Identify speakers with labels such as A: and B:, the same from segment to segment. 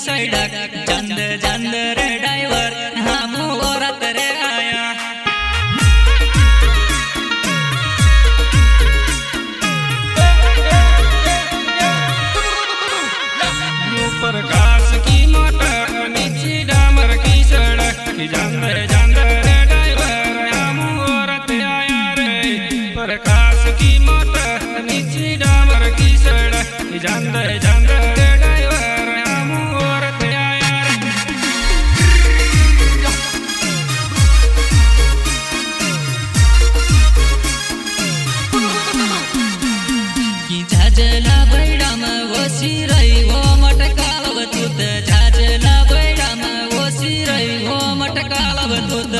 A: सड़क चंद चंद रे ड्राइवर हम औरत रे आया
B: प्रकाश की मोटर नीचे डामर की सड़क चंद चंद रे ड्राइवर हम औरत आया रे प्रकाश की मोटर नीचे डामर की सड़क चंद चंद रे ड्राइवर हम औरत आया
A: की झाजला बैडा में वसी रही वो मटकाल बतूत झाजला बैडा में वसी रही वो मटकाल बतूत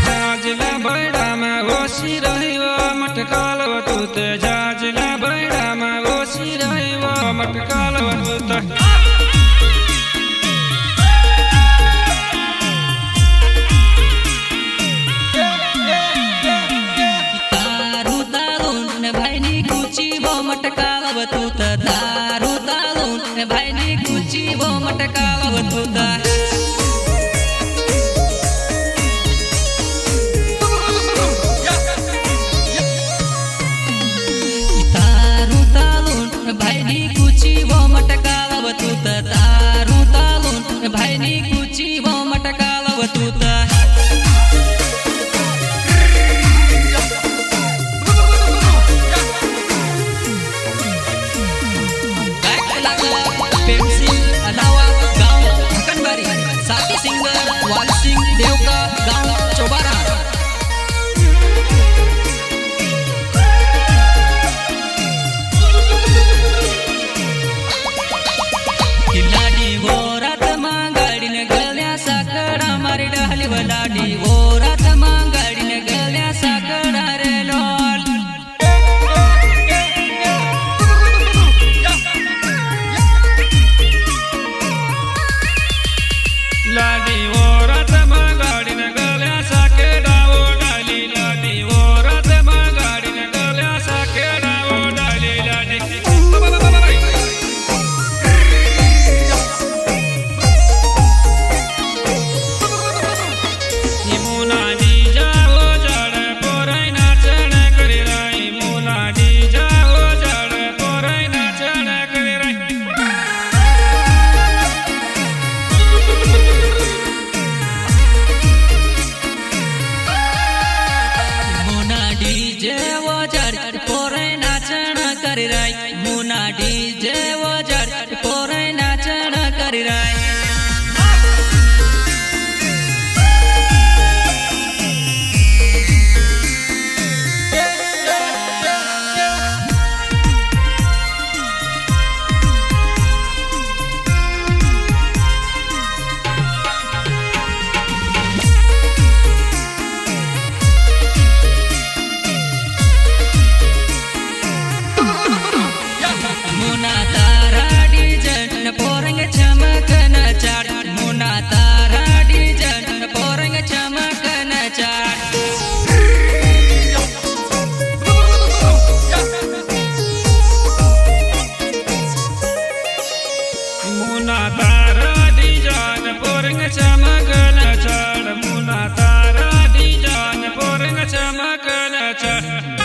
B: झाजला बैडा में वसी रही वो मटकाल बतूत झाजला बैडा में वसी रही वो मटकाल बतूत
A: मटकाल बतूत दारू तालून भाई ने कुची वो मटकाल बतूत दारू तालून भाई ने कुची वो मटकाल बतूत दारू तालून भाई ने कुची वो मटकाल बतूत देवका गांव चौबारा लाडी वो रात मां गाड़ी ने गल्या साकड़ा मारी डाली वो लाडी वो रात मां गाड़ी ने गल्या साकड़ा रे लोल
B: लाडी वो रात मां गाड़ी ने गल्या साकड़ा वो डाली लाडी वो रात मां गाड़ी ने गल्या साकड़ा वो डाली लाडी
A: मुना डीजे वजर पोरे नाचन कर राय मुना तारा डीजन पोरंग चमकन चार मुना तारा डीजन पोरंग चमकन चार
B: मुना तारा डीजन पोरंग चमकन चार मुना तारा डीजन पोरंग चमकन चार